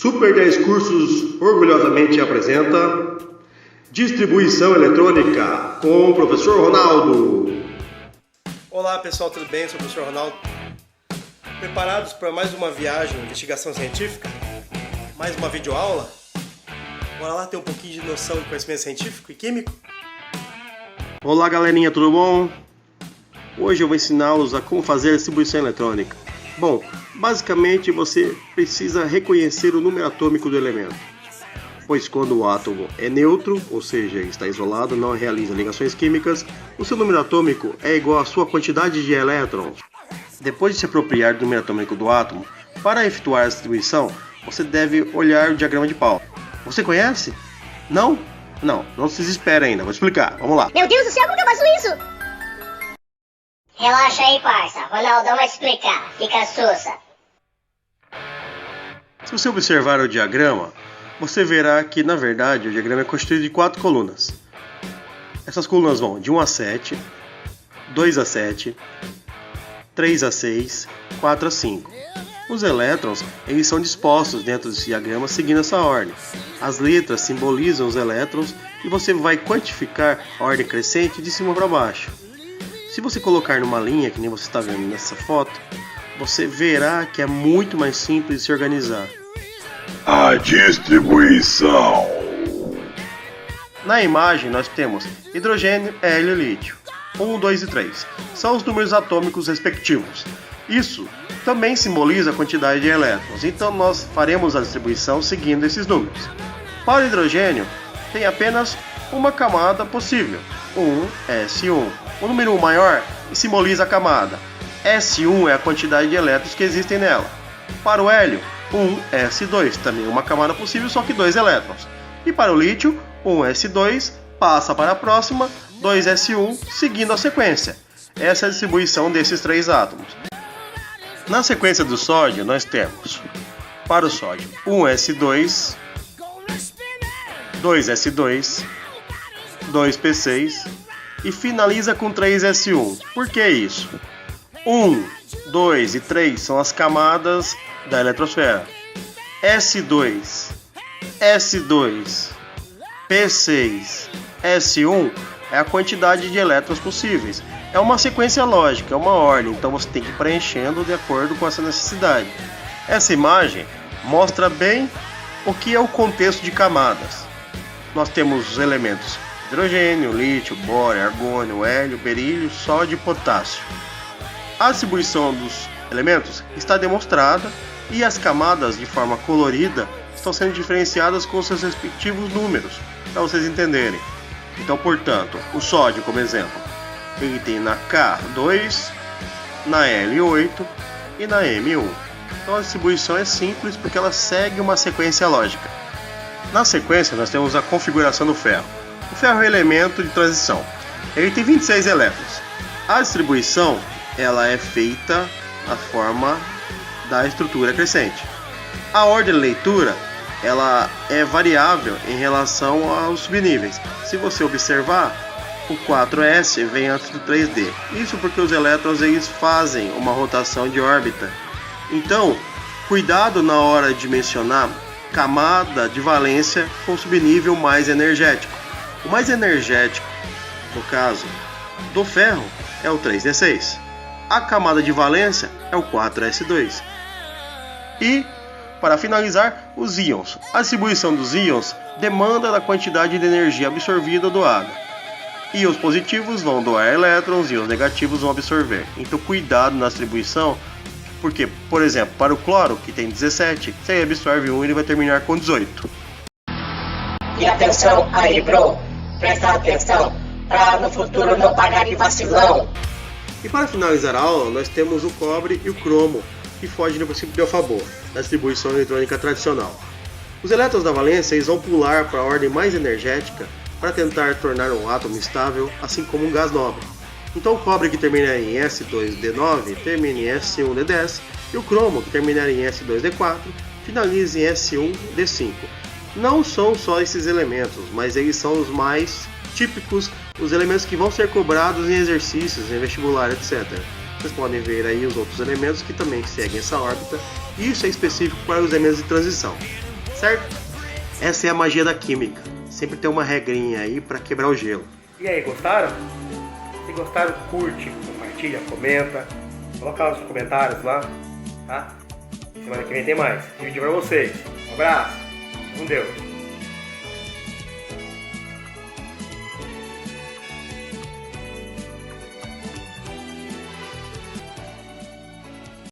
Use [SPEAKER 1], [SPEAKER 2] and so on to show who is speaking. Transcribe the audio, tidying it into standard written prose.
[SPEAKER 1] Super 10 Cursos orgulhosamente apresenta Distribuição Eletrônica com o Professor Ronaldo.
[SPEAKER 2] Olá pessoal, tudo bem? Eu sou o Professor Ronaldo. Preparados para mais uma viagem de investigação científica? Mais uma videoaula? Bora lá ter um pouquinho de noção de conhecimento científico e químico?
[SPEAKER 1] Olá galerinha, tudo bom? Hoje eu vou ensiná-los a como fazer a distribuição eletrônica. Bom, basicamente você precisa reconhecer o número atômico do elemento, pois quando o átomo é neutro, ou seja, está isolado, não realiza ligações químicas, o seu número atômico é igual à sua quantidade de elétrons. Depois de se apropriar do número atômico do átomo, para efetuar a distribuição, você deve olhar o diagrama de Pauli. Você conhece? Não? Não se desespere ainda, vou explicar, vamos lá.
[SPEAKER 3] Meu Deus do céu, como que eu faço isso? Relaxa aí, parça. Ronaldão vai explicar. Fica sussa.
[SPEAKER 1] Se você observar o diagrama, você verá que, na verdade, o diagrama é constituído de 4 colunas. Essas colunas vão de 1 a 7, 2 a 7, 3 a 6, 4 a 5. Os elétrons, eles são dispostos dentro desse diagrama seguindo essa ordem. As letras simbolizam os elétrons e você vai quantificar a ordem crescente de cima para baixo. Se você colocar numa linha, que nem você está vendo nessa foto, você verá que é muito mais simples de se organizar.
[SPEAKER 4] A distribuição.
[SPEAKER 1] Na imagem nós temos hidrogênio, hélio e lítio. 1, 2 e 3. São os números atômicos respectivos. Isso também simboliza a quantidade de elétrons, então nós faremos a distribuição seguindo esses números. Para o hidrogênio, tem apenas uma camada possível, 1s1. O número 1 maior simboliza a camada. S1 é a quantidade de elétrons que existem nela. Para o hélio, 1s2, também uma camada possível, só que 2 elétrons. E para o lítio, 1s2 passa para a próxima, 2s1, seguindo a sequência. Essa é a distribuição desses 3 átomos. Na sequência do sódio, nós temos, para o sódio, 1s2, 2s2, 2p6 e finaliza com 3s1. Por que isso? 1, 2 e 3 são as camadas da eletrosfera. S2, S2, P6, S1 é a quantidade de elétrons possíveis. É uma sequência lógica, é uma ordem, então você tem que ir preenchendo de acordo com essa necessidade. Essa imagem mostra bem o que é o contexto de camadas. Nós temos os elementos hidrogênio, lítio, bório, argônio, hélio, berílio, sódio e potássio. A distribuição dos elementos está demonstrada e as camadas de forma colorida estão sendo diferenciadas com seus respectivos números, para vocês entenderem. Então, portanto, o sódio, como exemplo, ele tem na K2, na L8 e na M1. Então a distribuição é simples porque ela segue uma sequência lógica. Na sequência, nós temos a configuração do ferro. O ferro é um elemento de transição. Ele tem 26 elétrons. A distribuição ela é feita na forma da estrutura crescente. A ordem de leitura ela é variável em relação aos subníveis. Se você observar, o 4s vem antes do 3d. Isso porque os elétrons eles fazem uma rotação de órbita. Então, cuidado na hora de mencionar camada de valência com subnível mais energético. O mais energético, no caso do ferro, é o 3d6. A camada de valência é o 4s2. E, para finalizar, os íons. A distribuição dos íons demanda da quantidade de energia absorvida ou doada. Íons positivos vão doar elétrons, íons negativos vão absorver. Então cuidado na distribuição, porque, por exemplo, para o cloro, que tem 17, se ele absorve 1, ele vai terminar com 18.
[SPEAKER 3] E atenção aí, bro. Presta atenção, para no futuro não pagar de vacilão.
[SPEAKER 1] E para finalizar a aula, nós temos o cobre e o cromo, que fogem do princípio de Alfabor, da distribuição eletrônica tradicional. Os elétrons da valência eles vão pular para a ordem mais energética para tentar tornar um átomo estável, assim como um gás nobre. Então o cobre que termina em S2D9 termina em S1D10 e o cromo que termina em S2D4 finaliza em S1D5. Não são só esses elementos, mas eles são os mais típicos, os elementos que vão ser cobrados em exercícios, em vestibular, etc. Vocês podem ver aí os outros elementos que também seguem essa órbita, e isso é específico para os elementos de transição.
[SPEAKER 2] certo?
[SPEAKER 1] Essa é a magia da química. Sempre tem uma regrinha aí pra quebrar o gelo.
[SPEAKER 2] E aí, gostaram? Se gostaram, curte, compartilha, comenta. Coloca nos comentários lá, tá? Semana que vem tem mais. Vídeo pra vocês. Um abraço. Com Deus.